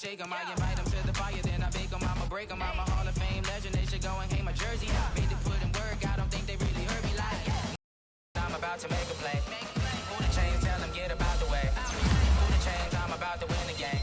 Take them, I invite them to the fire, then I bake them, I'ma break them, I'm a Hall of Fame legend, they should go and hang my jersey. Made to put in work, I don't think they really heard me like I'm about to make a play. Who the chains, tell them get about the way. Who the chains, I'm about to win the game.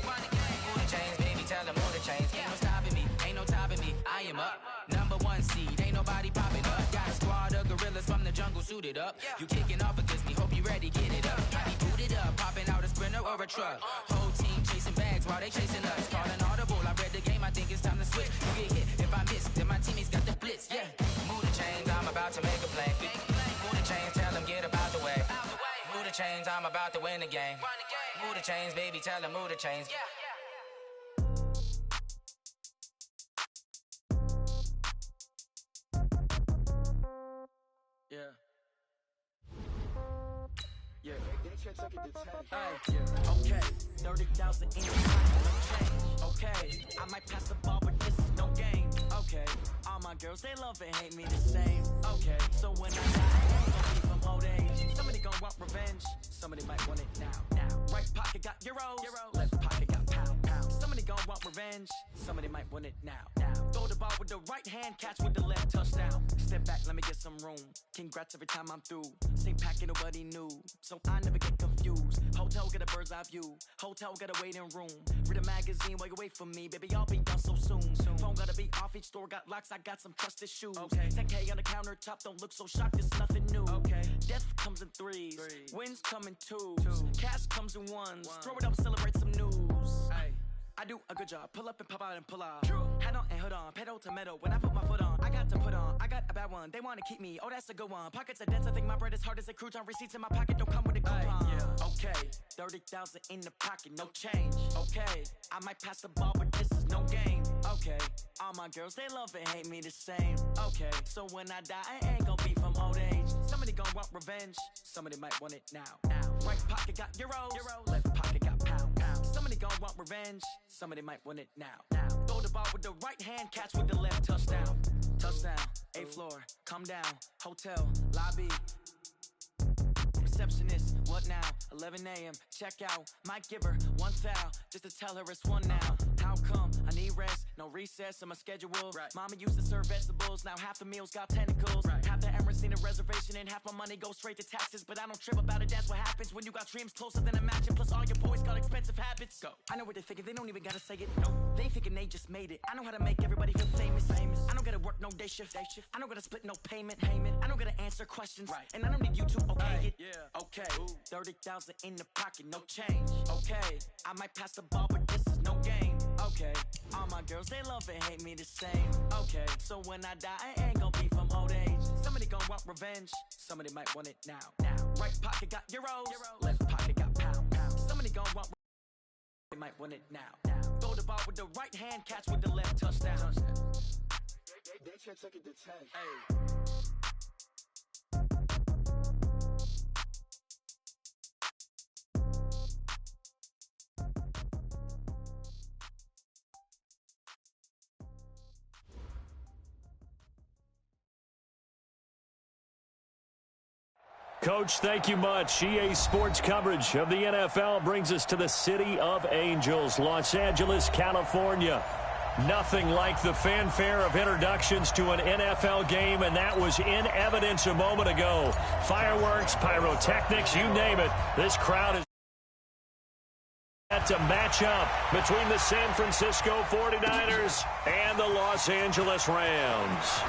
Who the chains, baby, tell them who the chains. Ain't no stopping me, ain't no topping me, I am up. #1 seed, ain't nobody popping up. Got a squad of gorillas from the jungle suited up. You kicking off against me, hope you ready, get it up. I be booted up, popping out a Sprinter or a truck. Whole team chasing bags while they chasing us. Call an audible, I read the game, I think it's time to switch. You get hit, if I miss, then my teammates got the blitz, yeah. Move the chains, I'm about to make a play. Move the chains, tell them get about the way. Move the chains, I'm about to win the game. Move the chains, baby, tell them move the chains. Yeah. Yeah. Okay, 30,000 in the change. Okay, I might pass the ball, but this is no game. Okay, all my girls, they love and hate me the same. Okay, so when I die, I ain't gonna be from old age. Somebody gon' want revenge, somebody might want it now. Right pocket got euros, left pocket got pound. Somebody gon' want revenge, somebody might want it now. Throw the ball with the right hand, catch with the left, touchdown. Step back, let me get some room. Congrats every time I'm through. Same packet, nobody knew, so I never get confused. Hotel get a bird's eye view. Hotel got a waiting room. Read a magazine while you wait for me, baby. I'll be done so soon. Phone gotta be off. Each store got locks. I got some trusted shoes. Okay. 10K on the countertop. Don't look so shocked. It's nothing new. Okay. Death comes in threes. Wins come in twos. Cash comes in ones. Throw it up, celebrate some news. Ay. I do a good job. Pull up and pop out and pull out. Head on and hood on. Pedal to metal. When I put my foot on, I got to put on. I got a bad one. They want to keep me. Oh, that's a good one. Pockets are dense. I think my bread is hard as a crouton. Receipts in my pocket don't come with a coupon. Okay. 30,000 in the pocket. No change. Okay. I might pass the ball, but this is no game. Okay. All my girls, they love and hate me the same. Okay. So when I die, I ain't gonna be from old age. Somebody gonna want revenge. Somebody might want it now. Right pocket got euros. Left pocket got pound. Somebody gonna want revenge. Somebody might want it now. Throw the ball with the right hand, catch with the left, touchdown. Touchdown, 8th floor, come down, hotel, lobby. Receptionist, what now? 11 a.m., check out. Might give her one foul, just to tell her it's one now. How come? I need rest, no recess in my schedule. Mama used to serve vegetables, now half the meals got tentacles. Half the Emirates need a reservation and half my money goes straight to taxes. But I don't trip about it, that's what happens when you got dreams closer than a match. And plus all your boys got expensive habits. Go. I know what they're thinking, they don't even gotta say it. No, they thinking they just made it. I know how to make everybody feel famous. I don't gotta work no day shift. I don't gotta split no payment. I don't gotta answer questions. And I don't need you to okay it. Okay, 30,000 in the pocket, no change. Okay, I might pass the ball, but this is no game. Okay, all my girls, they love and hate me the same. Okay, so when I die, I ain't gonna be from old age. Somebody gon' want revenge, somebody might want it now. Right pocket got euros, left pocket got pound. Somebody gon' want revenge, they might want it now. Throw the ball with the right hand, catch with the left, touchdown. They took it to 10. Coach, thank you much. EA Sports coverage of the NFL brings us to the City of Angels, Los Angeles, California. Nothing like the fanfare of introductions to an NFL game, and that was in evidence a moment ago. Fireworks, pyrotechnics, you name it. This crowd is to match up between the San Francisco 49ers and the Los Angeles Rams.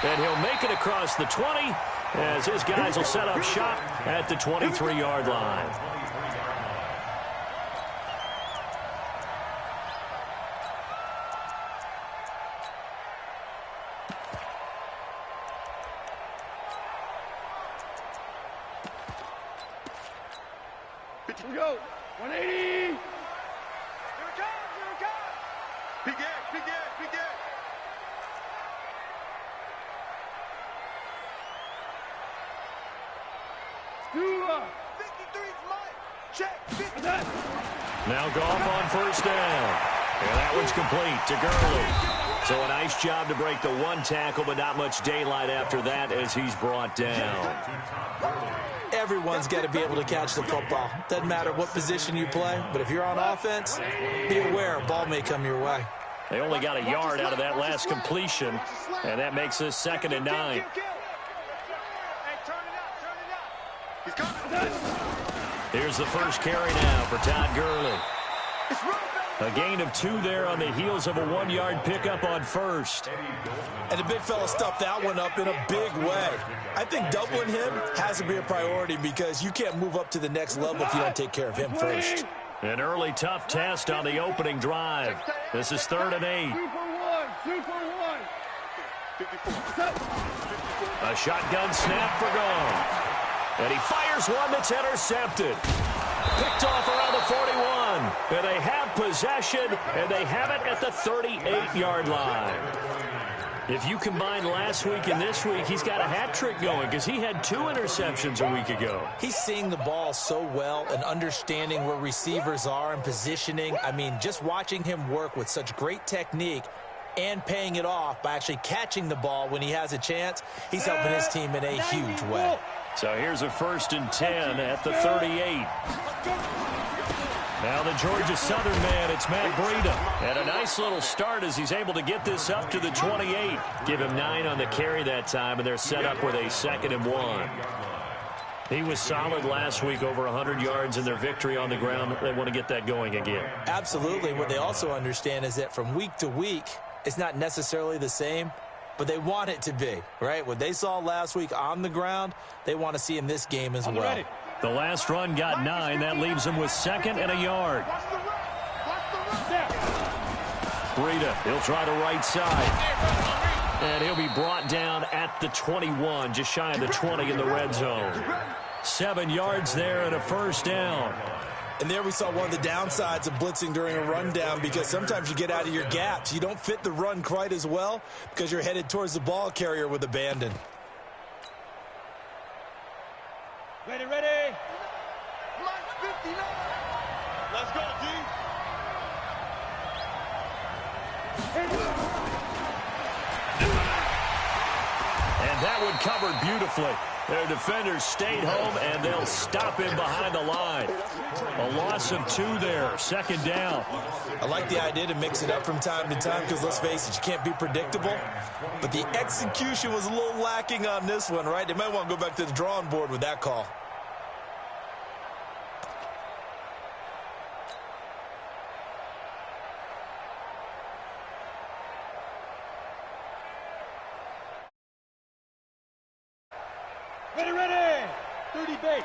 And he'll make it across the 20 as his guys will set up shop at the 23-yard line. Here we go. 180. Here it comes. Begin. Now Goff on first down. And that one's complete to Gurley. So a nice job to break the one tackle, but not much daylight after that as he's brought down. Everyone's got to be able to catch the football. Doesn't matter what position you play, but if you're on offense, be aware a ball may come your way. They only got a yard out of that last completion, and that makes this 2nd and 9. Here's the first carry now for Todd Gurley. A gain of 2 there on the heels of a 1-yard pickup on first. And the big fella stuffed that one up in a big way. I think doubling him has to be a priority because you can't move up to the next level if you don't take care of him first. An early tough test on the opening drive. This is 3rd and 8. 2 for 1. A shotgun snap for Gone. And he fires one that's intercepted. Picked off around the 41. And they have possession, and they have it at the 38-yard line. If you combine last week and this week, he's got a hat trick going because he had 2 interceptions a week ago. He's seeing the ball so well and understanding where receivers are and positioning. I mean, just watching him work with such great technique and paying it off by actually catching the ball when he has a chance, he's helping his team in a huge way. So here's a 1st and 10 at the 38. Now the Georgia Southern man, it's Matt Breida. And a nice little start as he's able to get this up to the 28. Give him 9 on the carry that time, and they're set up with a 2nd and 1. He was solid last week, over 100 yards in their victory on the ground. They want to get that going again. Absolutely. What they also understand is that from week to week, it's not necessarily the same, but they want it to be, right? What they saw last week on the ground, they want to see in this game as well. The last run got 9. That leaves him with 2nd and a yard. Breida, he'll try the right side. And he'll be brought down at the 21, just shy of the 20 in the red zone. 7 yards there and a 1st down. And there we saw one of the downsides of blitzing during a rundown because sometimes you get out of your gaps. You don't fit the run quite as well because you're headed towards the ball carrier with abandon. Ready. Line 59. Let's go, D. And that one covered beautifully. Their defenders stayed home, and they'll stop him behind the line. A loss of 2 there, 2nd down. I like the idea to mix it up from time to time because, let's face it, you can't be predictable. But the execution was a little lacking on this one, right? They might want to go back to the drawing board with that call. Ready. 30 base.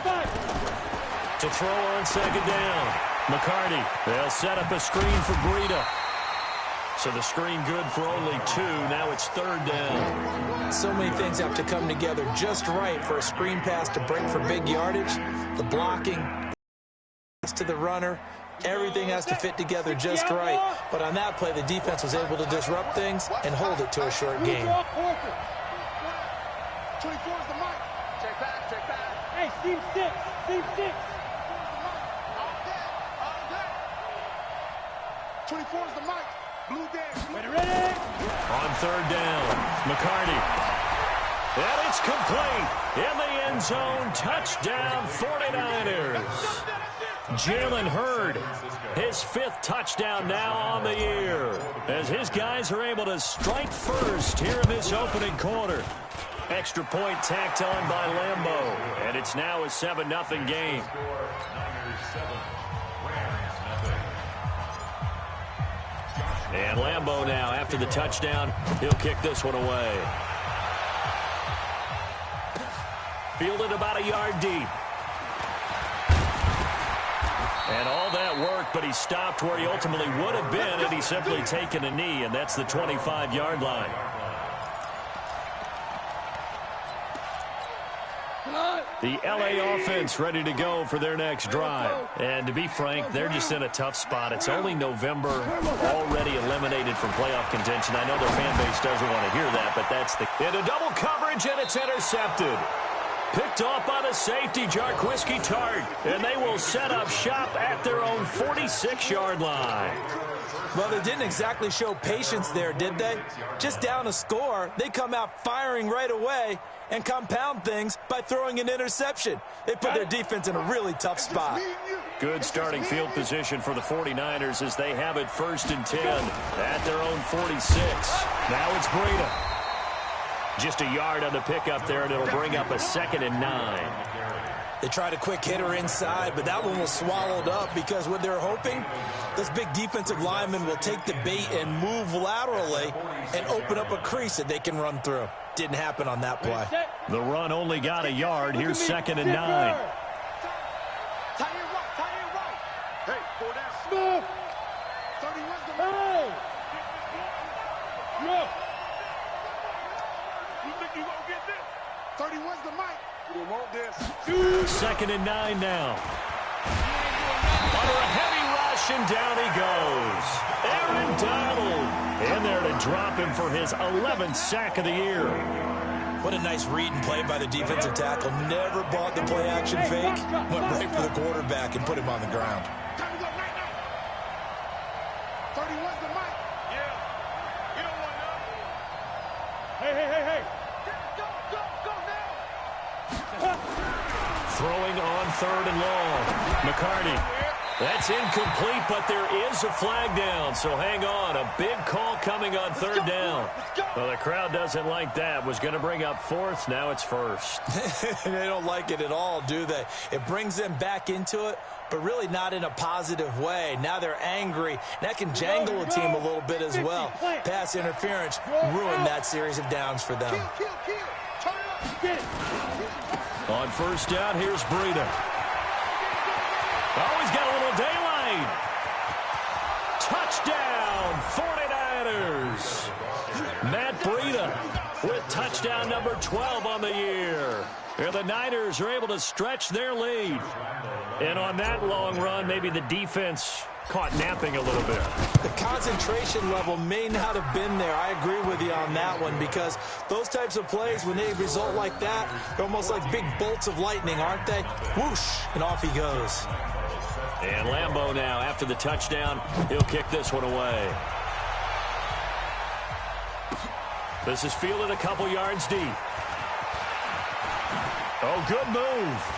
5. To throw on 2nd down. McCarty, they'll set up a screen for Breida. So the screen good for only 2. Now it's 3rd down. So many things have to come together just right for a screen pass to break for big yardage. The blocking to the runner. Everything has to fit together just right. But on that play, the defense was able to disrupt things and hold it to a short game. 24 is the mic. Check back. Hey, seam 6. 24 is the mic. Blue dance. Ready. On 3rd down, McCarty. And it's complete. In the end zone, touchdown 49ers. Jalen Hurd, his 5th touchdown now on the year, as his guys are able to strike first here in this opening quarter. Extra point tacked on by Lambeau, and it's now a 7-0 game. And Lambeau now, after the touchdown, he'll kick this one away. Fielded about a yard deep. And all that work, but he stopped where he ultimately would have been had he simply taken a knee, and that's the 25-yard line. The L.A. offense ready to go for their next drive. And to be frank, they're just in a tough spot. It's only November, already eliminated from playoff contention. I know their fan base doesn't want to hear that, but that's the... Into double coverage, and it's intercepted. Picked off by the safety, Jarquiski Tart. And they will set up shop at their own 46-yard line. Well, they didn't exactly show patience there, did they? Just down a score, they come out firing right away and compound things by throwing an interception. They put their defense in a really tough spot. Good starting field position for the 49ers as they have it 1st and 10 at their own 46. Now it's Breida. Just a yard on the pickup there, and it'll bring up a 2nd and 9. They tried a quick hitter inside, but that one was swallowed up because what they're hoping, this big defensive lineman will take the bait and move laterally and open up a crease that they can run through. Didn't happen on that play. The run only got a yard. Here's 2nd and 9. Hey, for that snow. 31's the mic. No. You think you gonna get this? 31's the mic. You want this. 2nd and 9 now. Under a heavy rush, and down he goes. Aaron Donald in there to drop him for his 11th sack of the year. What a nice read and play by the defensive tackle. Never bought the play-action fake. Went right for the quarterback and put him on the ground. Time to go right now. 31's the mic. Yeah. You don't want none. Hey. Go now. Throwing on 3rd and long. McCarty. That's incomplete, but there is a flag down, so hang on. A big call coming on 3rd down. Well, the crowd doesn't like that. Was going to bring up 4th. Now it's 1st. They don't like it at all, do they? It brings them back into it, but really not in a positive way. Now they're angry. That can jangle a team a little bit as well. Pass interference ruined that series of downs for them. Kill. Turn it up. On 1st down, here's Breida. Oh, he's got a little daylight. Touchdown, 49ers. Matt Breida with touchdown number 12 on the year. And the Niners are able to stretch their lead. And on that long run, maybe the defense caught napping a little bit. The concentration level may not have been there. I agree with you on that one because those types of plays, when they result like that, they're almost like big bolts of lightning, aren't they? Whoosh, and off he goes. And Lambeau now, after the touchdown, he'll kick this one away. This is fielded a couple yards deep. Oh, good move.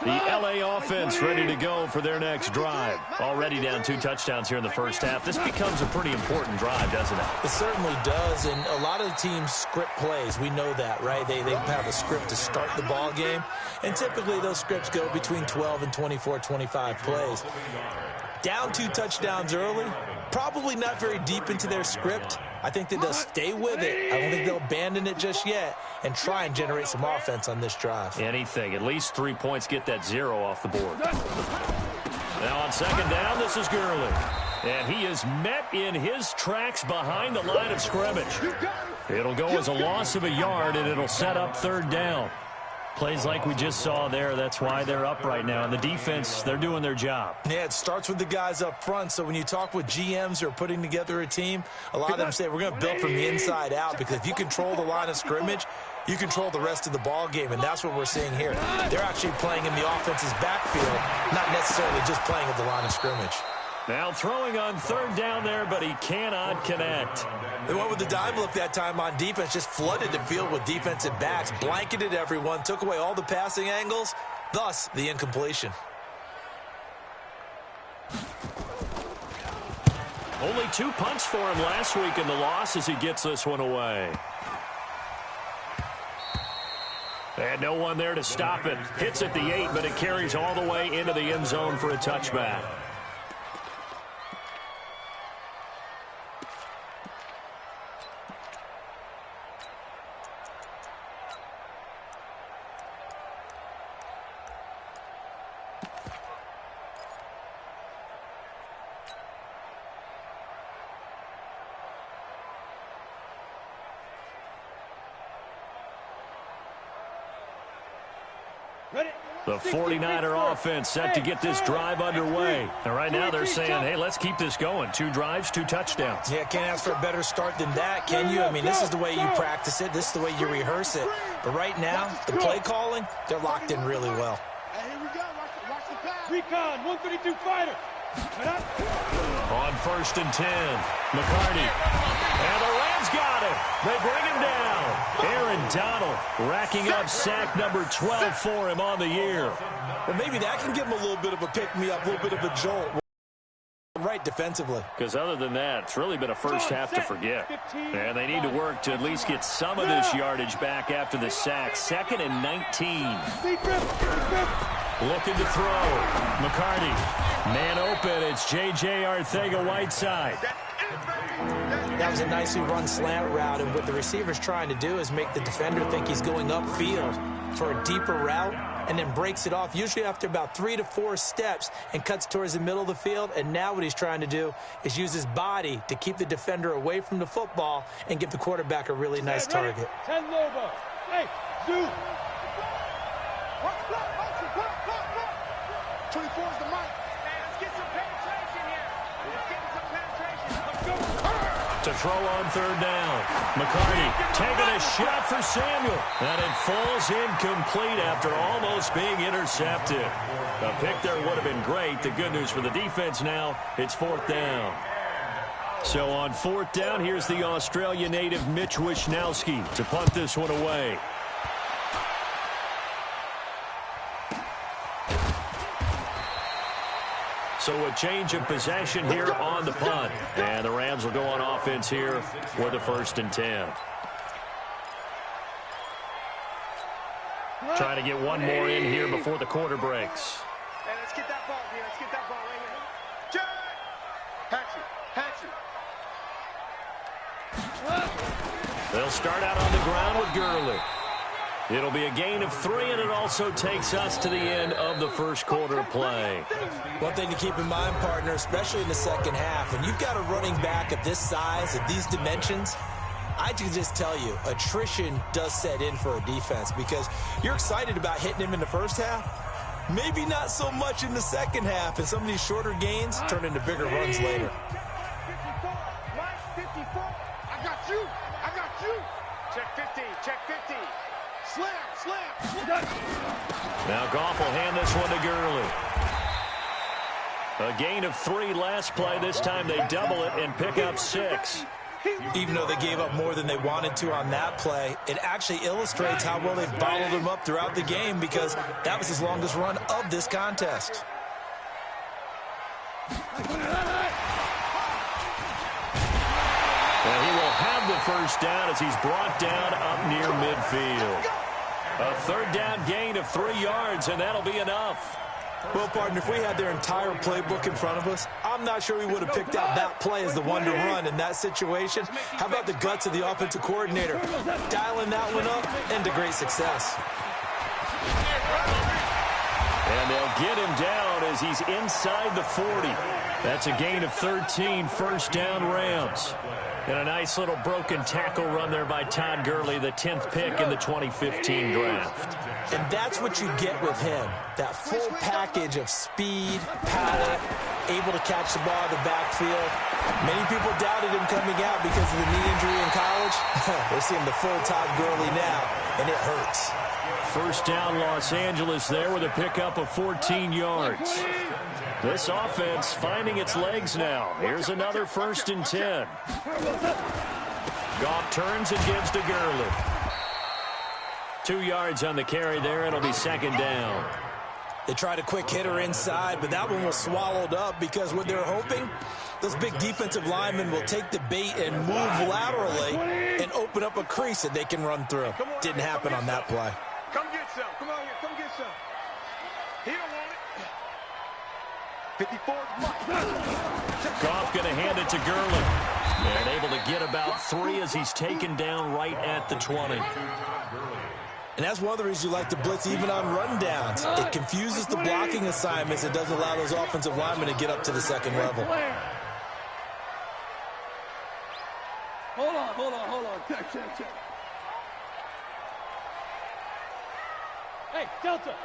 The LA offense ready to go for their next drive. Already down 2 touchdowns here in the 1st half. This becomes a pretty important drive, doesn't it? It certainly does, and a lot of the teams script plays. We know that, right? They have a script to start the ball game, and typically those scripts go between 12 and 24, 25 plays. Down 2 touchdowns early, probably not very deep into their script. I think that they'll stay with it. I don't think they'll abandon it just yet and try and generate some offense on this drive. Anything. At least 3 points, get that 0 off the board. Now on 2nd down, this is Gurley. And he is met in his tracks behind the line of scrimmage. It'll go as a loss of a yard, and it'll set up 3rd down. Plays like we just saw there, that's why they're up right now. And the defense, they're doing their job. Yeah, it starts with the guys up front. So when you talk with GMs who are putting together a team, a lot of them say we're going to build from the inside out because if you control the line of scrimmage, you control the rest of the ball game, and that's what we're seeing here. They're actually playing in the offense's backfield, not necessarily just playing at the line of scrimmage. Now throwing on 3rd down there, but he cannot connect. They went with the dime look that time on defense, just flooded the field with defensive backs, blanketed everyone, took away all the passing angles, thus the incompletion. Only 2 punts for him last week in the loss as he gets this one away. And no one there to stop it. Hits at the 8, but it carries all the way into the end zone for a touchback. Ready? The 49er offense set to get this drive underway. And right now they're saying, hey, let's keep this going. 2 drives, 2 touchdowns. Yeah, can't ask for a better start than that, can you? I mean, this is the way you practice it. This is the way you rehearse it. But right now, the play calling, they're locked in really well. Hey, here we go. Watch the pass. Recon, 132 fighter. On 1st and 10, McCarty. And the Rams got him. They bring him down. Aaron Donald racking up sack number 12 for him on the year. Well, maybe that can give him a little bit of a pick-me-up, a little bit of a jolt. Right defensively. Because other than that, it's really been a first half to forget. And they need to work to at least get some of this yardage back after the sack. 2nd and 19. Looking to throw. McCarty. Man open. It's J.J. Arcega-Whiteside. That was a nicely run slant route, and what the receiver's trying to do is make the defender think he's going upfield for a deeper route, and then breaks it off, usually after about 3 to 4 steps, and cuts towards the middle of the field. And now what he's trying to do is use his body to keep the defender away from the football and give the quarterback a really nice target. 10 Lobo. Hey, Zoo. 24 is the mic. Hey, let's get some penetration here. Let's get some penetration. Let's go. To throw on 3rd down. McCarty taking a shot for Samuel. And it falls incomplete after almost being intercepted. A pick there would have been great. The good news for the defense now, it's 4th down. So on 4th down, here's the Australia native Mitch Wishnowski to punt this one away. So a change of possession here on the punt. And the Rams will go on offense here with a 1st and 10. Trying to get one more in here before the quarter breaks. Hey, let's get that ball here. Let's get that ball right here. Hatchet. They'll start out on the ground with Gurley. It'll be a gain of 3, and it also takes us to the end of the first quarter of play. One thing to keep in mind, partner, especially in the second half, when you've got a running back of this size, of these dimensions, I can just tell you, attrition does set in for a defense because you're excited about hitting him in the first half. Maybe not so much in the second half, and some of these shorter gains turn into bigger runs later. 54. I got you. Check 50. Check 50. Slam. Now Goff will hand this one to Gurley. A gain of 3 last play. This time they double it and pick up 6. Even though they gave up more than they wanted to on that play, it actually illustrates how well they've bottled him up throughout the game because that was his longest run of this contest. And he will have the 1st down as he's brought down up near midfield. A 3rd down gain of 3 yards, and that'll be enough. Well, partner, if we had their entire playbook in front of us, I'm not sure we would have picked out that play as the one to run in that situation. How about the guts of the offensive coordinator? Dialing that one up into great success. And they'll get him down as he's inside the 40. That's a gain of 13, 1st down Rams. And a nice little broken tackle run there by Todd Gurley, the 10th pick in the 2015 draft. And that's what you get with him, that full package of speed, power, able to catch the ball in the backfield. Many people doubted him coming out because of the knee injury in college. We're seeing the full Todd Gurley now, and it hurts. 1st down Los Angeles there with a pickup of 14 yards. This offense finding its legs now. Here's another 1st and 10. Goff turns and gives to Gurley. 2 yards on the carry there. It'll be 2nd down. They tried a quick hitter inside, but that one was swallowed up because what they're hoping, those big defensive linemen will take the bait and move laterally and open up a crease that they can run through. Didn't happen on that play. Come get some. Come on here. Come get some. He don't want it. 54 is Mike. Goff going to hand it to Gurley. And able to get about 3 as he's taken down right at the 20. And that's one of the reasons you like to blitz even on rundowns. It confuses the blocking assignments. It doesn't allow those offensive linemen to get up to the second level. Hold on. Check. Hey, Delta.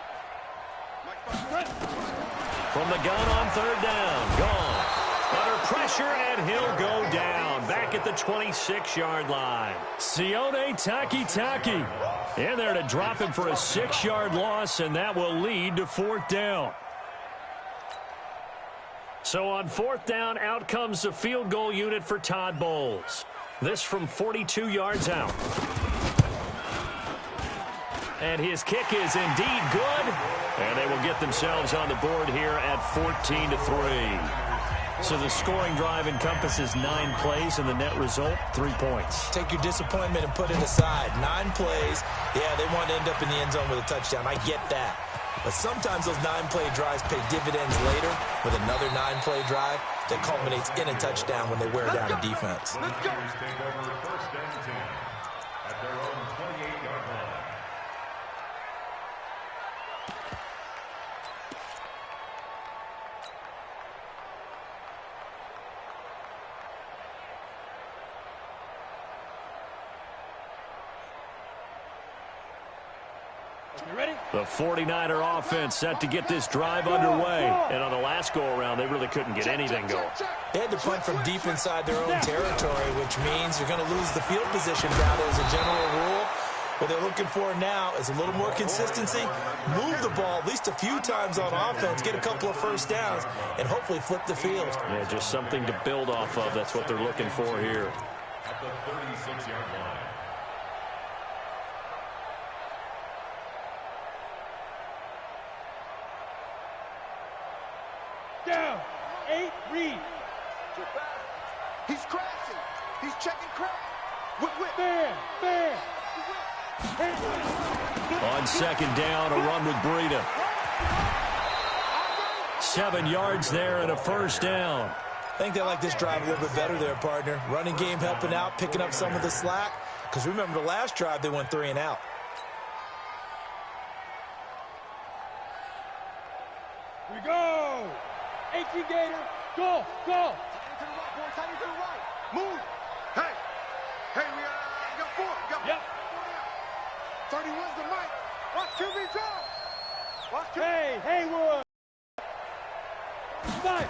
From the gun on third down. Gone. Under pressure, and he'll go down. Back at the 26-yard line. Sione Takitaki in there to drop him for a 6-yard loss, and that will lead to fourth down. So on fourth down, out comes the field goal unit for Todd Bowles. This from 42 yards out. And his kick is indeed good. And they will get themselves on the board here at 14-3. So the scoring drive encompasses 9 plays, and the net result, 3 points. Take your disappointment and put it aside. 9 plays. Yeah, they want to end up in the end zone with a touchdown. I get that. But sometimes those 9-play drives pay dividends later with another 9-play drive that culminates in a touchdown when they wear down a defense. Let's go. The 49er offense set to get this drive underway. And on the last go-around, they really couldn't get anything going. They had to punt from deep inside their own territory, which means you're going to lose the field position battle as a general rule. What they're looking for now is a little more consistency, move the ball at least a few times on offense, get a couple of first downs, and hopefully flip the field. Yeah, just something to build off of. That's what they're looking for here. At the 36-yard line. Down. 8, read. He's crashing. He's checking crack. Whip. Fair. On second down, a run with Breida. 7 yards there and a first down. I think they like this drive a little bit better there, partner. Running game helping out, picking up some of the slack. Because remember, the last drive, they went 3 and out. We go. 18 Gator. Go. To the right, boys. Tight to the right. Move. Hey, we got 4. Yep. 31's the mic. Watch QB drop. Watch QB. Hey, Haywood. Nice.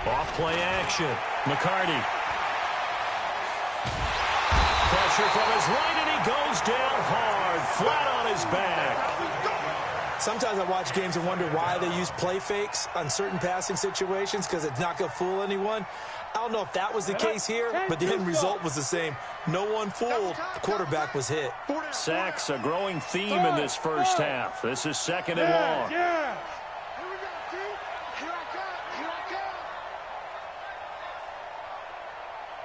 Off play action. McCarty. Pressure from his right, and he goes down hard, flat on his back. Sometimes I watch games and wonder why they use play fakes on certain passing situations, because it's not going to fool anyone. I don't know if that was the case here, but the end result was the same. No one fooled. The quarterback was hit. Sacks, a growing theme in this first half. This is second and long. Yeah. Here we go, T. Here I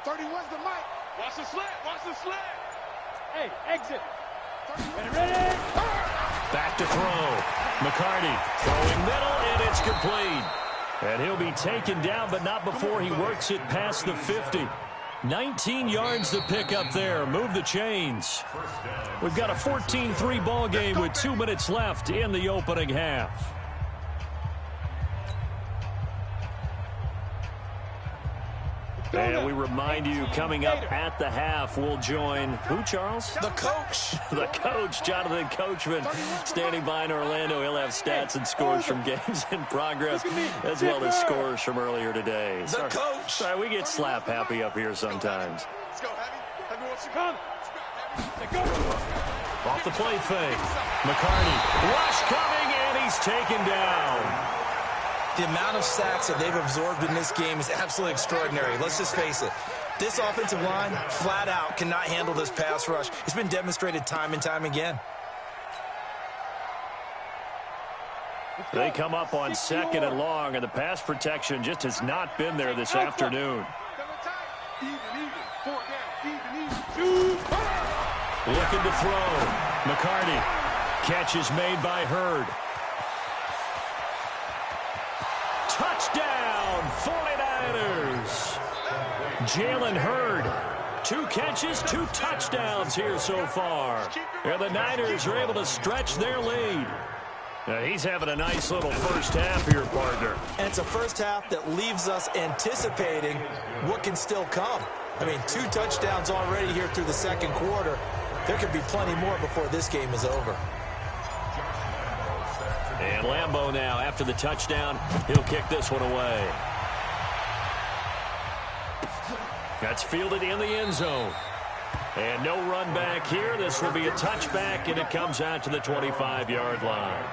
come. 31's the mic. Watch the slant. Hey, exit. Ready. Back to throw. McCarty throwing middle, and it's complete. And he'll be taken down, but not before he works it past the 50. 19 yards to pick up there. Move the chains. We've got a 14-3 ball game with 2 minutes left in the opening half. And we remind you, coming up at the half, we'll join who, Charles? The coach. The coach, Jonathan Coachman, standing by in Orlando. He'll have stats and scores from games in progress, as well as scores from earlier today. The coach. Sorry, we get slap happy up here sometimes. Let's go, Heavy. Heavy wants to Come. Off the play fake. McCarty. Rush coming, and he's taken down. The amount of sacks that they've absorbed in this game is absolutely extraordinary. Let's just face it. This offensive line, flat out, cannot handle this pass rush. It's been demonstrated time and time again. They come up on second and long, and the pass protection just has not been there this afternoon. Even. 4 down. Even. Looking to throw. McCarty. Catch is made by Hurd. Touchdown, 49ers. Jalen Hurd. 2 catches, 2 touchdowns here so far. And the Niners are able to stretch their lead. Now he's having a nice little first half here, partner. And it's a first half that leaves us anticipating what can still come. I mean, 2 touchdowns already here through the second quarter. There could be plenty more before this game is over. And Lambeau now, after the touchdown, he'll kick this one away. That's fielded in the end zone. And no run back here. This will be a touchback, and it comes out to the 25-yard line.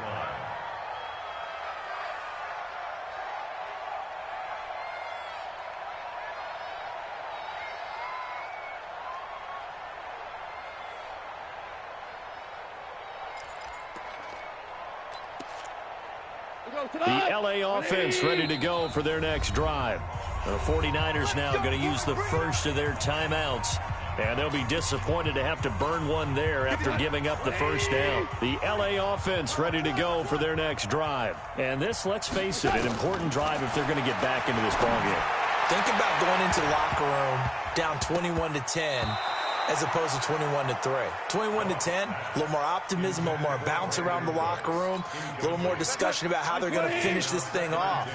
The LA offense ready to go for their next drive. The 49ers now going to use the first of their timeouts. And they'll be disappointed to have to burn one there after giving up the first down. The LA offense ready to go for their next drive. And this, let's face it, an important drive if they're going to get back into this ballgame. Think about going into the locker room down 21-10 as opposed to 21-3. 21-10, a little more optimism, a little more bounce around the locker room, a little more discussion about how they're going to finish this thing off.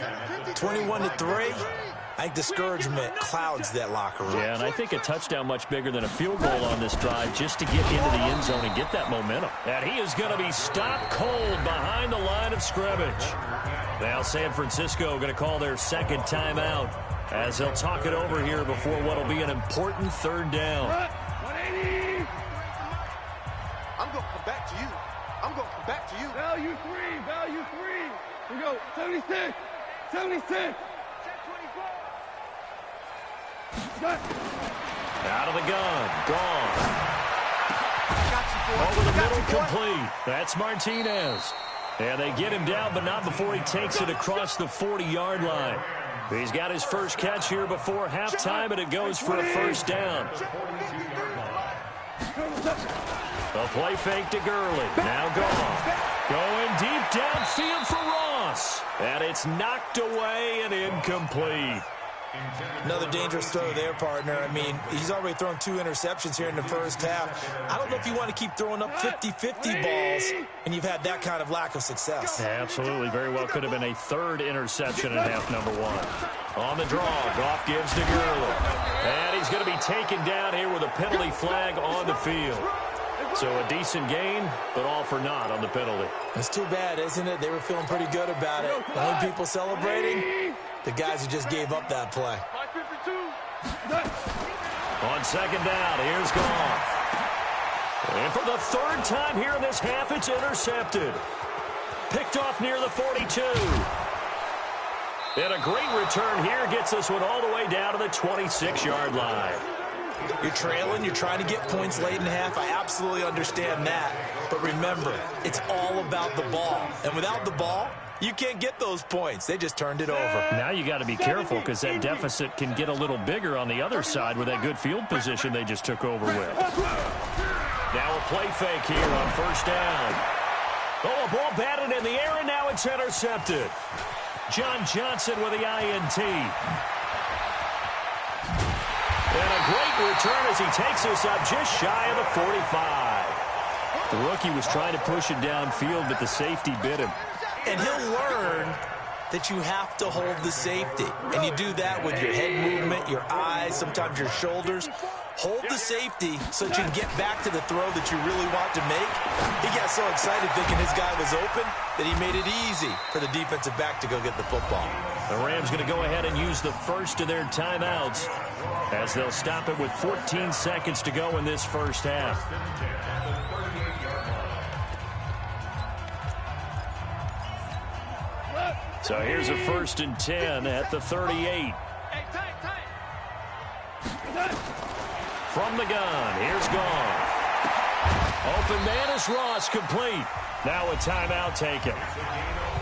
21-3, I think discouragement clouds that locker room. Yeah, and I think a touchdown much bigger than a field goal on this drive just to get into the end zone and get that momentum. And he is going to be stopped cold behind the line of scrimmage. Now San Francisco going to call their second timeout as they'll talk it over here before what will be an important third down. 180. I'm going to come back to you. I'm going to come back to you. Value 3. Value 3. We go. 76. 76. Out of the gun. Gone. Over the middle, complete. That's Martinez. And they get him down, but not before he takes it across the 40-yard line. He's got his first catch here before halftime, and it goes for a first down. A play fake to Gurley. Now gone. Going deep downfield for Ross. And it's knocked away and incomplete. Another dangerous throw there, partner. I mean, he's already thrown 2 interceptions here in the first half. I don't know if you want to keep throwing up 50-50 balls, and you've had that kind of lack of success. Absolutely. Very well could have been a third interception in half number 1. On the draw, Goff gives to Gurley. And he's going to be taken down here with a penalty flag on the field. So a decent gain, but all for naught on the penalty. It's too bad, isn't it? They were feeling pretty good about it. The only people celebrating, the guys who just gave up that play. On second down, here's Goff. And for the third time here in this half, it's intercepted. Picked off near the 42. And a great return here gets this one all the way down to the 26-yard line. You're trailing, you're trying to get points late in half. I absolutely understand that. But remember, it's all about the ball. And without the ball, you can't get those points. They just turned it over. Now you got to be careful because that deficit can get a little bigger on the other side with that good field position they just took over with. Now a play fake here on first down. Oh, a ball batted in the air, and now it's intercepted. John Johnson with the INT. And a great return as he takes us up just shy of the 45. The rookie was trying to push it downfield, but the safety bit him. And he'll learn that you have to hold the safety. And you do that with your head movement, your eyes, sometimes your shoulders. Hold the safety so that you can get back to the throw that you really want to make. He got so excited thinking his guy was open that he made it easy for the defensive back to go get the football. The Rams going to go ahead and use the first of their timeouts as they'll stop it with 14 seconds to go in this first half. So here's a 1st and 10 at the 38. From the gun, here's Goff. Open man is Ross, complete. Now a timeout taken.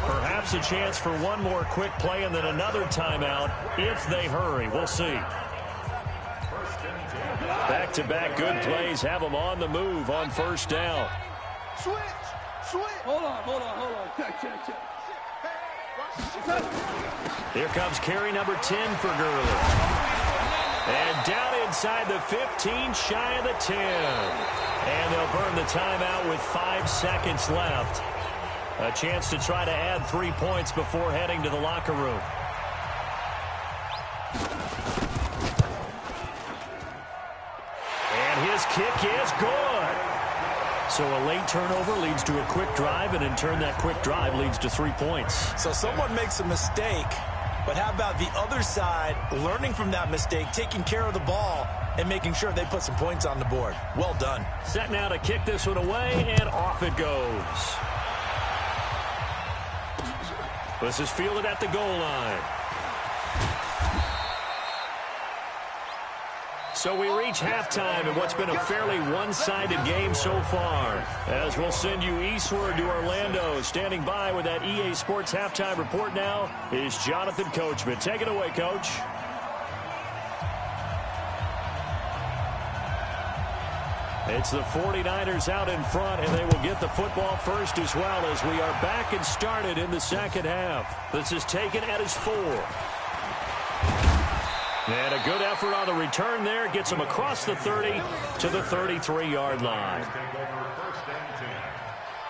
Perhaps a chance for one more quick play and then another timeout if they hurry. We'll see. Back-to-back good plays have them on the move on first down. Switch. Hold on. Check. Here comes carry number 10 for Gurley. And down inside the 15, shy of the 10. And they'll burn the timeout with 5 seconds left. A chance to try to add 3 points before heading to the locker room. And his kick is good. So a late turnover leads to a quick drive, and in turn that quick drive leads to 3 points. So someone makes a mistake, but how about the other side learning from that mistake, taking care of the ball, and making sure they put some points on the board? Well done. Set now to kick this one away, and off it goes. This is fielded at the goal line. So we reach halftime in what's been a fairly one-sided game so far. As we'll send you eastward to Orlando. Standing by with that EA Sports halftime report now is Jonathan Coachman. Take it away, Coach. It's the 49ers out in front, and they will get the football first as well as we are back and started in the second half. This is taken at his 4. And a good effort on the return there. Gets him across the 30 to the 33-yard line. Take over first and 10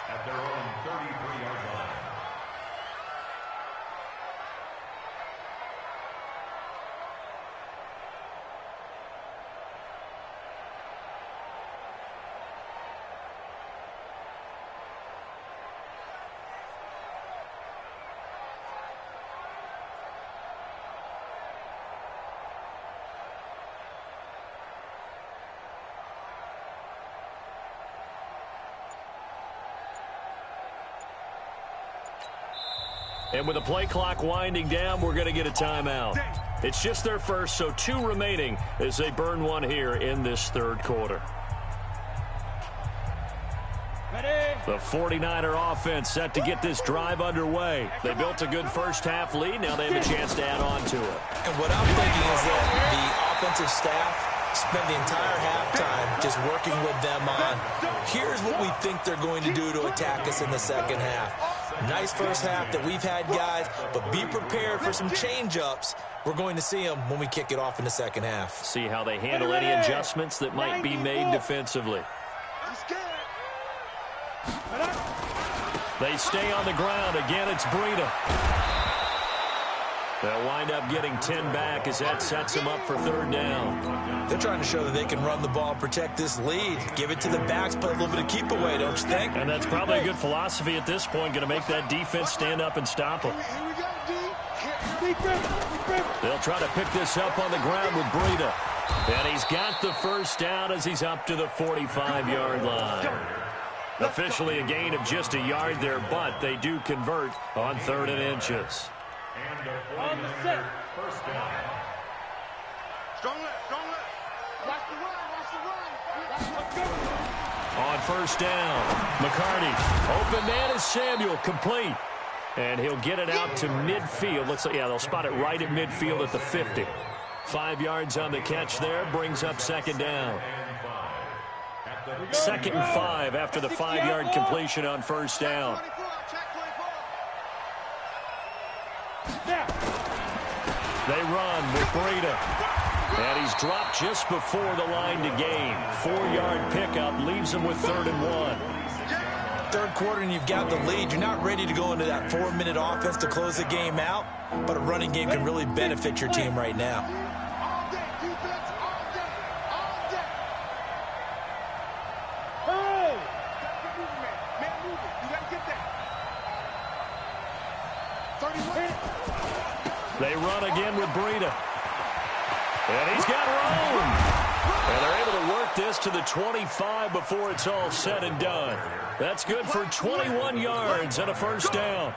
at their own 33-yard line. And with the play clock winding down, we're going to get a timeout. It's just their first, so 2 remaining as they burn one here in this third quarter. The 49er offense set to get this drive underway. They built a good first-half lead. Now they have a chance to add on to it. And what I'm thinking is that the offensive staff spent the entire halftime just working with them on, here's what we think they're going to do to attack us in the second half. Nice first half that we've had, guys, but be prepared for some change-ups. We're going to see them when we kick it off in the second half. See how they handle any adjustments that might be made defensively. They stay on the ground. Again, it's Breida. They'll wind up getting 10 back as that sets them up for third down. They're trying to show that they can run the ball, protect this lead. Give it to the backs, play a little bit of keep away, don't you think? And that's probably a good philosophy at this point, going to make that defense stand up and stop them. They'll try to pick this up on the ground with Breida. And he's got the first down as he's up to the 45-yard line. Officially a gain of just a yard there, but they do convert on 3rd and inches. And a 49er first down. Strong left, strong left. Watch the run, watch the run. On first down, McCarty. Open man is Samuel, complete. And he'll get it out to midfield. Looks like, yeah, they'll spot it right at midfield at the 50. 5 yards on the catch there, brings up second down. 2nd and 5 after the 5-yard completion on first down. They run with Breida. And he's dropped just before the line to gain. 4-yard pickup leaves him with 3rd and 1. Third quarter and you've got the lead. You're not ready to go into that 4-minute offense to close the game out, but a running game can really benefit your team right now. All day, defense, all day, all day. Hey! Gotta get moving, man. Man, moving. You gotta get that. 31. They run again with Breida. And he's got room. And they're able to work this to the 25 before it's all said and done. That's good for 21 yards and a first down.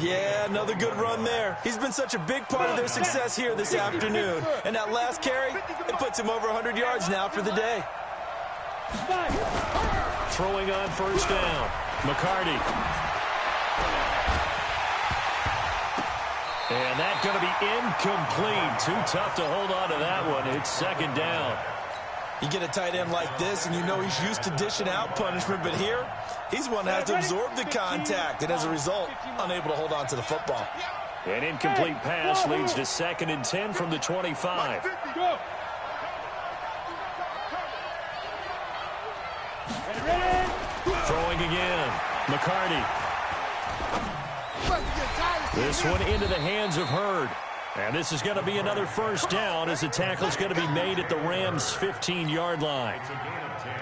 Yeah, another good run there. He's been such a big part of their success here this afternoon. And that last carry, it puts him over 100 yards now for the day. Throwing on first down, McCarty. And that's going to be incomplete. Too tough to hold on to that one. It's second down. You get a tight end like this, and you know he's used to dishing out punishment, but here, he's one that has to absorb the contact, and as a result, unable to hold on to the football. An incomplete pass leads to 2nd and 10 from the 25. Throwing again, McCarty. This one into the hands of Hurd. And this is going to be another first down as the tackle is going to be made at the Rams' 15-yard line.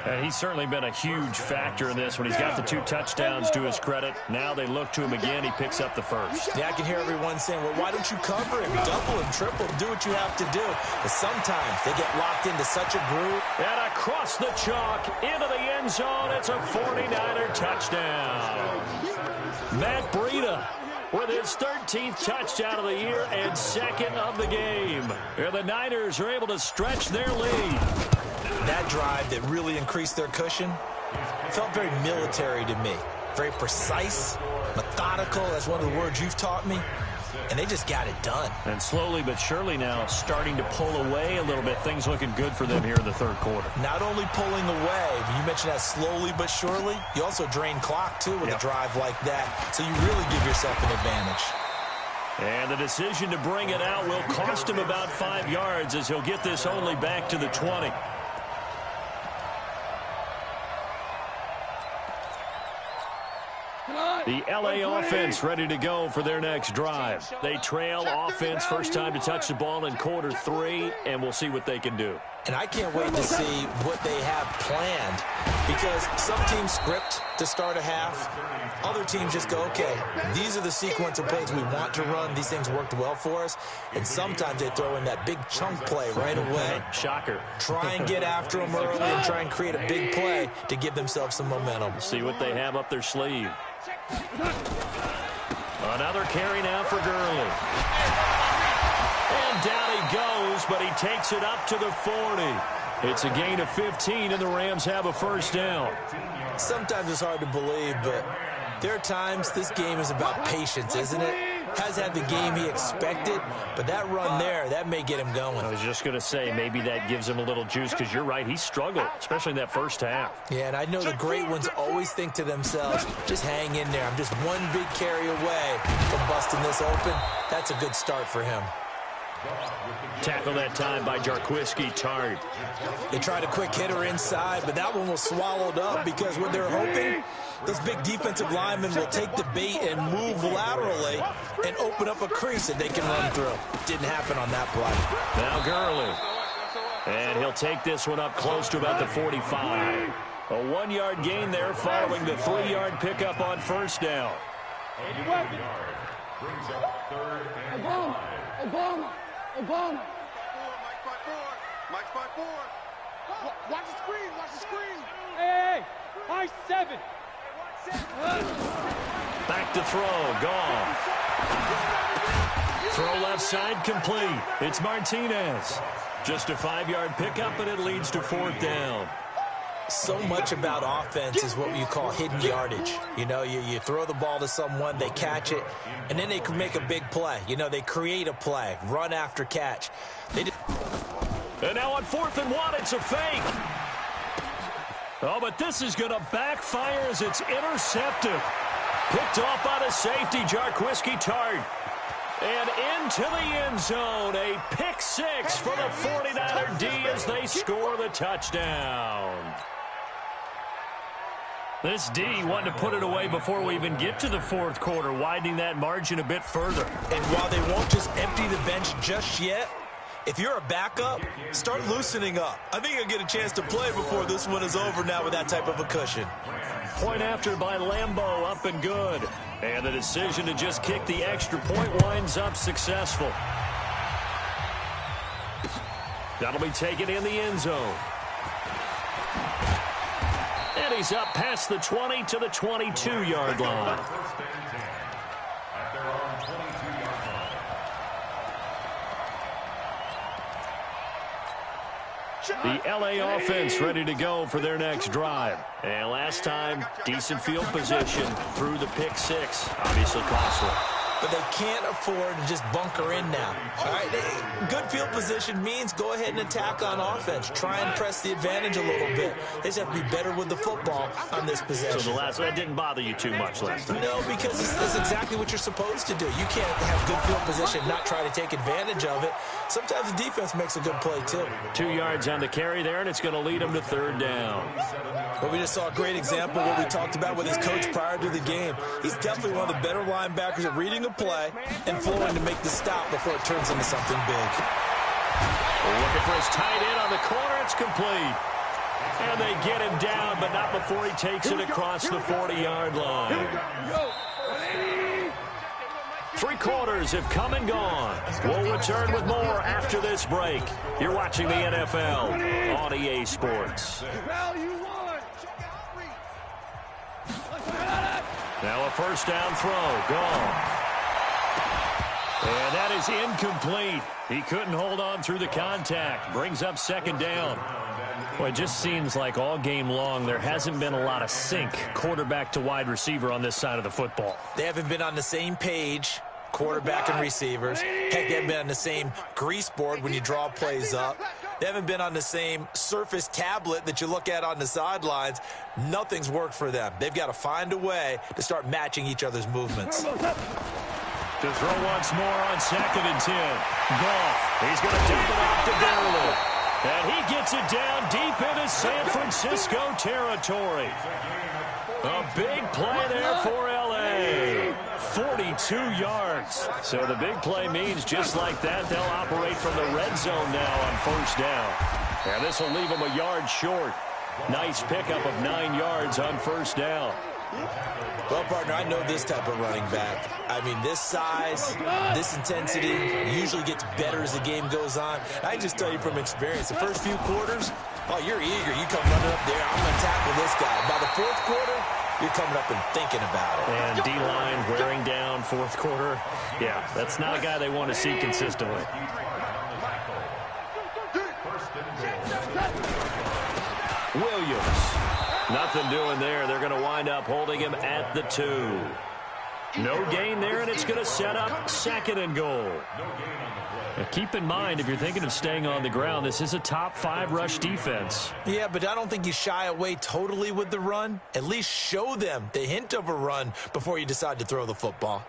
And he's certainly been a huge factor in this when he's got the 2 touchdowns to his credit. Now they look to him again. He picks up the first. Yeah, I can hear everyone saying, well, why don't you cover him? Double him, triple him, do what you have to do. But sometimes they get locked into such a groove. And across the chalk, into the end zone. It's a 49er touchdown. Matt Breida with his 13th touchdown of the year and 2nd of the game. And the Niners are able to stretch their lead. That drive that really increased their cushion felt very military to me. Very precise, methodical. That's one of the words you've taught me. And they just got it done. And slowly but surely now starting to pull away a little bit. Things looking good for them here in the third quarter. Not only pulling away, but you mentioned that slowly but surely. You also drain clock, too, with a drive like that. So you really give yourself an advantage. And the decision to bring it out will cost him about 5 yards as he'll get this only back to the 20. The L.A. offense ready to go for their next drive. They trail offense first time to touch the ball in quarter 3, and we'll see what they can do. And I can't wait to see what they have planned because some teams script to start a half. Other teams just go, okay, these are the sequence of plays we want to run. These things worked well for us. And sometimes they throw in that big chunk play right away. Shocker. Try and get after them early and try and create a big play to give themselves some momentum. See what they have up their sleeve. Another carry now for Gurley. And down he goes, but he takes it up to the 40. It's a gain of 15, and the Rams have a first down. Sometimes it's hard to believe, but there are times this game is about patience, isn't it? Has had the game he expected, but that run there, that may get him going. I was just going to say, maybe that gives him a little juice because you're right, he struggled, especially in that first half. Yeah, and I know the great ones always think to themselves, just hang in there. I'm just one big carry away from busting this open. That's a good start for him. Tackle that time by Jarquiski Tart. They tried a quick hitter inside, but that one was swallowed up because what they're hoping, those big defensive linemen will take the bait and move laterally and open up a crease that they can run through. Didn't happen on that play. Now Gurley. And he'll take this one up close to about the 45. A 1-yard gain there following the 3-yard pickup on first down. Obama. Mike 5-4. Watch the screen. Hey. High 7. Back to throw. Goff. Throw left side complete. It's Martinez. Just a 5-yard pickup, and it leads to 4th down. So much about offense is what you call hidden yardage. You know, you throw the ball to someone, they catch it, and then they can make a big play. You know, they create a play, run after catch. And now on 4th and 1, it's a fake. Oh, but this is going to backfire as it's intercepted. Picked off by the safety, Jarquiski Tart. And into the end zone, a pick 6 for the 49er D as they score the touchdown. This D wanted to put it away before we even get to the 4th quarter, widening that margin a bit further. And while they won't just empty the bench just yet, if you're a backup, start loosening up. I think you'll get a chance to play before this one is over now with that type of a cushion. Point after by Lambeau, up and good. And the decision to just kick the extra point winds up successful. That'll be taken in the end zone. And he's up past the 20 to the 22-yard line. The L.A. offense ready to go for their next drive. And last time, decent field position through the pick 6. Obviously costly. But they can't afford to just bunker in now. All right, good field position means go ahead and attack on offense. Try and press the advantage a little bit. They just have to be better with the football on this possession. So the last one didn't bother you too much last time? No, because that's exactly what you're supposed to do. You can't have good field position and not try to take advantage of it. Sometimes the defense makes a good play, too. 2 yards on the carry there, and it's going to lead them to 3rd down. Well, we just saw a great example of what we talked about with his coach prior to the game. He's definitely one of the better linebackers at reading a play and flowing to make the stop before it turns into something big. Looking for his tight end on the corner. It's complete. And they get him down, but not before he takes it across the 40-yard line. 3 quarters have come and gone. We'll return with more after this break. You're watching the NFL on EA Sports. Now a first down throw. Gone. And that is incomplete. He couldn't hold on through the contact. Brings up second down. Well, it just seems like all game long there hasn't been a lot of sync quarterback to wide receiver on this side of the football. They haven't been on the same page, quarterback and receivers. Heck, they haven't been on the same grease board when you draw plays up. They haven't been on the same Surface tablet that you look at on the sidelines. Nothing's worked for them. They've got to find a way to start matching each other's movements. To throw once more on 2nd and 10. Goff, he's going to dump it off to Gurley. And he gets it down deep into San Francisco territory. A big play there for L.A. 42 yards. So the big play means just like that, they'll operate from the red zone now on first down. And this will leave them a yard short. Nice pickup of 9 yards on first down. Well, partner, I know this type of running back. I mean, this size, this intensity usually gets better as the game goes on. I just tell you from experience, the first few quarters, oh, you're eager. You come running up there, I'm going to tackle this guy. By the 4th quarter, you're coming up and thinking about it. And D-line wearing down 4th quarter. Yeah, that's not a guy they want to see consistently. Williams. Nothing doing there. They're going to wind up holding him at the 2. No gain there, and it's going to set up 2nd and goal. Now keep in mind, if you're thinking of staying on the ground, this is a top 5 rush defense. Yeah, but I don't think you shy away totally with the run. At least show them the hint of a run before you decide to throw the football.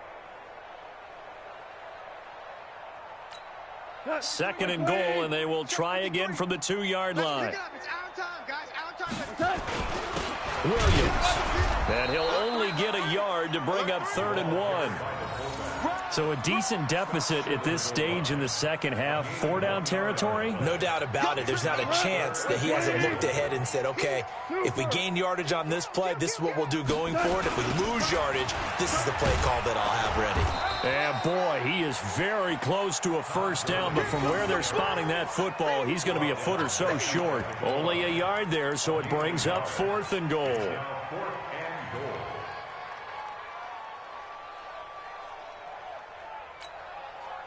2nd and goal, and they will try again from the 2-yard line. Williams. And he'll only get a yard to bring up 3rd and 1. So a decent deficit at this stage in the second half. 4-down territory? No doubt about it. There's not a chance that he hasn't looked ahead and said, okay, if we gain yardage on this play, this is what we'll do going forward. If we lose yardage, this is the play call that I'll have ready. And boy, he is very close to a first down, but from where they're spotting that football, he's going to be a foot or so short. Only a yard there, so it brings up 4th and goal.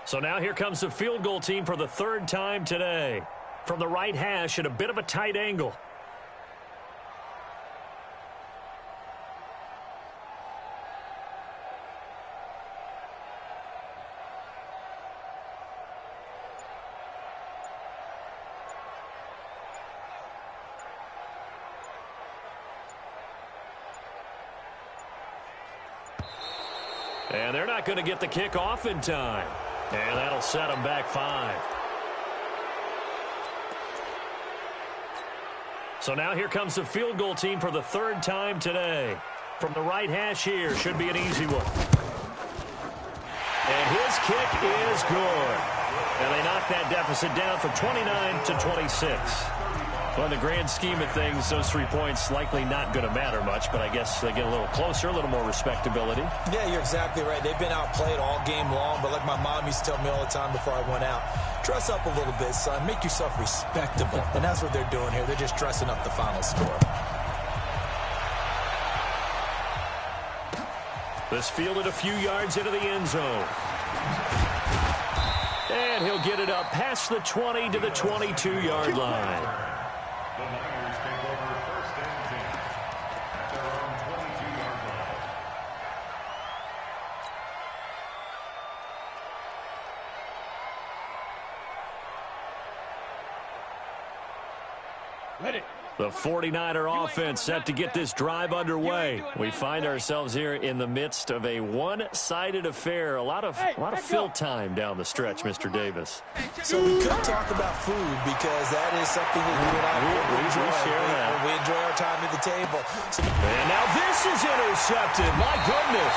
So now here comes the field goal team for the 3rd time today. From the right hash at a bit of a tight angle. And they're not going to get the kick off in time. And that'll set them back 5. So now here comes the field goal team for the 3rd time today. From the right hash here, should be an easy one. And his kick is good. And they knock that deficit down from 29 to 26. Well, in the grand scheme of things, those 3 points likely not going to matter much, but I guess they get a little closer, a little more respectability. Yeah, you're exactly right. They've been outplayed all game long, but like my mom used to tell me all the time before I went out, dress up a little bit, son. Make yourself respectable. And that's what they're doing here. They're just dressing up the final score. This fielded a few yards into the end zone. And he'll get it up past the 20 to the 22-yard line. The Niners take over 1st and 10 at their own 22-yard line. Ready. The 49er offense set to get this drive underway. We find ourselves here in the midst of a one-sided affair. A lot of fill time down the stretch, Mr. Davis. So we could talk about food because that is something that you and I enjoy. share that. We enjoy our time at the table. So, And now this is intercepted. My goodness.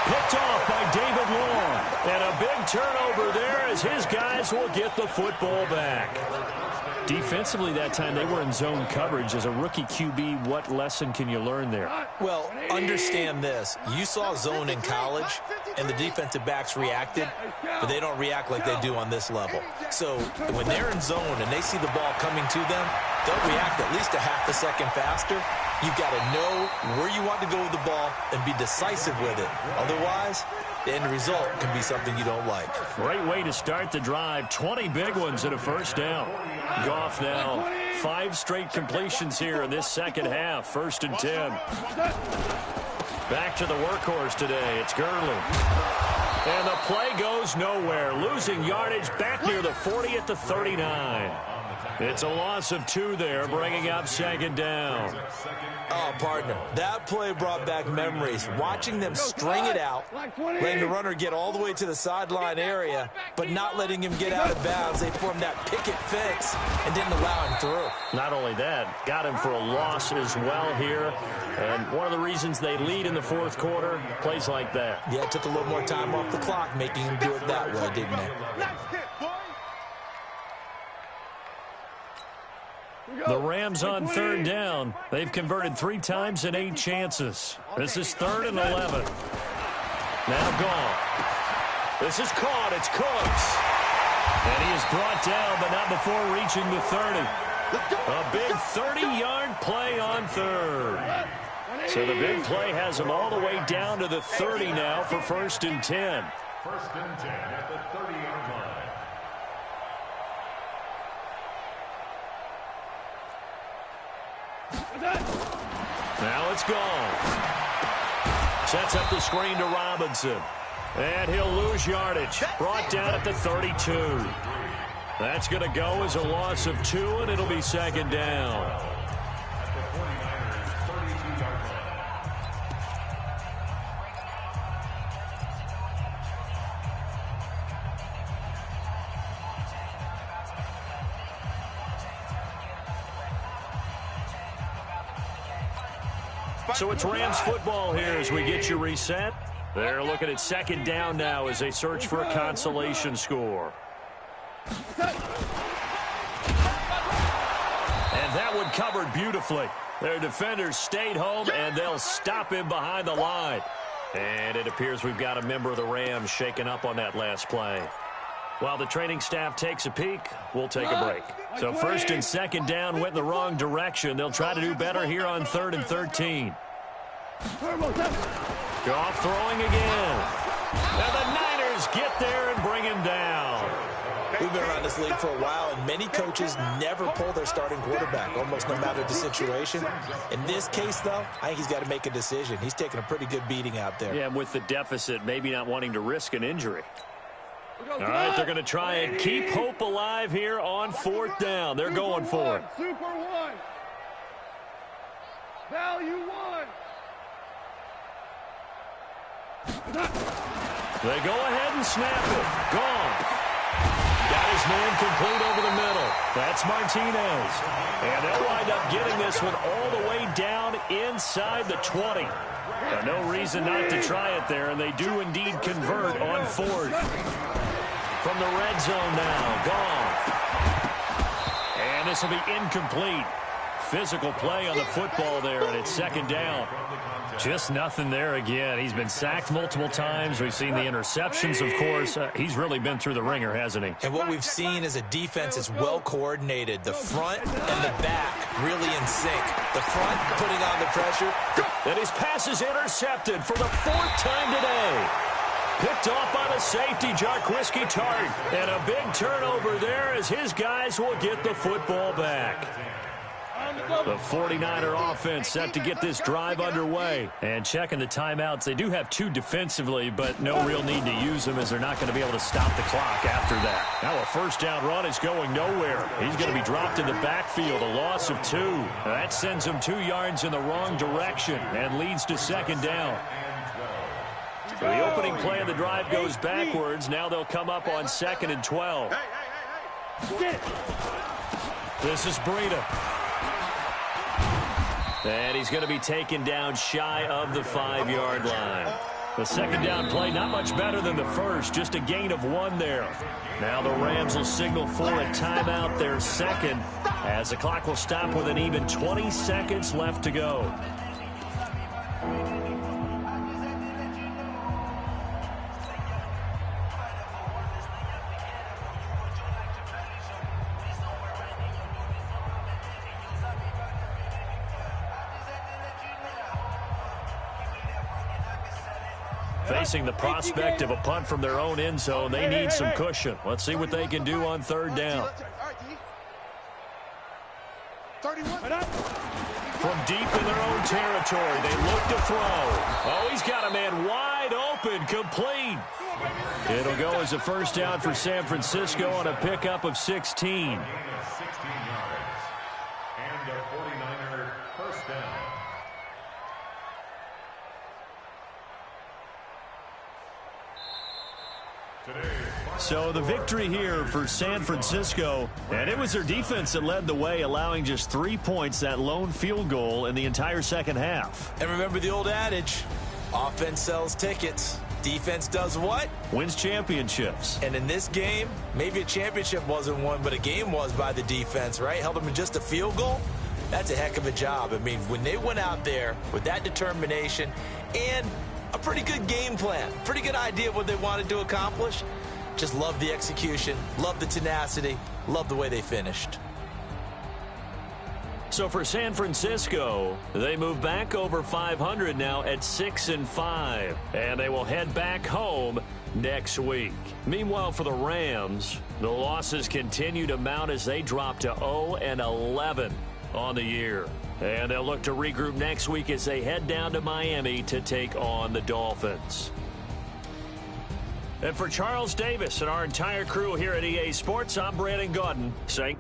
Picked off by David Long. And a big turnover there as his guys will get the football back. Defensively that time, they were in zone coverage. As a rookie QB, what lesson can you learn there? Well, understand this. You saw zone in college, and the defensive backs reacted, but they don't react like they do on this level. So when they're in zone and they see the ball coming to them, they'll react at least a half a second faster. You've got to know where you want to go with the ball and be decisive with it. Otherwise, the end result can be something you don't like. Great way to start the drive. 20 big ones and a first down. Goff now 5 straight completions here in this second half. 1st and 10. Back to the workhorse today. It's Gurley. And the play goes nowhere. Losing yardage back near the 40 at the 39. It's a loss of 2 there, bringing up 2nd down. Oh, partner, that play brought back memories. Watching them string it out, letting the runner get all the way to the sideline area, but not letting him get out of bounds. They formed that picket fence and didn't allow him through. Not only that, got him for a loss as well here. And one of the reasons they lead in the 4th quarter, plays like that. Yeah, it took a little more time off the clock, making him do it that way, didn't it? The Rams on 3rd down. They've converted 3 times in 8 chances. This is 3rd and 11. Now Goff. This is caught. It's Cooks. And he is brought down, but not before reaching the 30. A big 30-yard play on 3rd. So the big play has him all the way down to the 30 now for 1st and 10. 1st and 10 at the 30-yard line. Now it's gone. Sets up the screen to Robinson. And he'll lose yardage. Brought down at the 32. That's going to go as a loss of 2, and it'll be 2nd down. So it's Rams football here as we get you reset. They're looking at 2nd down now as they search for a consolation score. And that one covered beautifully. Their defenders stayed home, and they'll stop him behind the line. And it appears we've got a member of the Rams shaken up on that last play. While the training staff takes a peek, we'll take a break. So 1st and 2nd down went in the wrong direction. They'll try to do better here on 3rd and 13. Goff throwing again. Now the Niners get there and bring him down. We've been around this league for a while, and many coaches never pull their starting quarterback, almost no matter the situation. In this case, though, I think he's got to make a decision. He's taking a pretty good beating out there. Yeah, with the deficit, maybe not wanting to risk an injury. All right, they're going to try and keep hope alive here on 4th down. They're going for it. Super 1. Value 1. They go ahead and snap it. Gone. Got his man complete over the middle. That's Martinez. And they'll wind up getting this one all the way down inside the 20. No reason not to try it there, and they do indeed convert on 4th. From the red zone now, Goff. And this will be incomplete. Physical play on the football there, and it's 2nd down. Just nothing there again. He's been sacked multiple times. We've seen the interceptions, of course. He's really been through the ringer, hasn't he? And what we've seen is a defense is well coordinated. The front and the back really in sync. The front putting on the pressure. And his pass is intercepted for the 4th time today. Picked off by the safety, Jarquiski Tart. And a big turnover there as his guys will get the football back. The 49er offense set to get this drive underway. And checking the timeouts, they do have 2 defensively, but no real need to use them as they're not going to be able to stop the clock after that. Now a 1st down run is going nowhere. He's going to be dropped in the backfield, a loss of 2. That sends him 2 yards in the wrong direction and leads to 2nd down. So the opening play of the drive goes backwards. Now they'll come up on 2nd and 12. This is Breida. And he's going to be taken down shy of the 5-yard line. The second down play, not much better than the first, just a gain of 1 there. Now the Rams will signal for a timeout, their second, as the clock will stop with an even 20 seconds left to go. Facing the prospect of a punt from their own end zone, they need some cushion. Let's see what they can do on third down. From deep in their own territory, they look to throw. Oh, he's got a man wide open, complete. It'll go as a first down for San Francisco on a pickup of 16. Gain of 16 yards. And a 49er first down. So the victory here for San Francisco, and it was their defense that led the way, allowing just 3 points, that lone field goal in the entire second half. And remember the old adage, offense sells tickets. Defense does what? Wins championships. And in this game, maybe a championship wasn't won, but a game was by the defense, right? Held them in just a field goal. That's a heck of a job. I mean, when they went out there with that determination and a pretty good game plan, pretty good idea of what they wanted to accomplish, just love the execution, love the tenacity, love the way they finished. So for San Francisco, they move back over 500 now at 6-5, and they will head back home next week. Meanwhile, for the Rams, the losses continue to mount as they drop to 0-11 on the year. And they'll look to regroup next week as they head down to Miami to take on the Dolphins. And for Charles Davis and our entire crew here at EA Sports, I'm Brandon Gaudin saying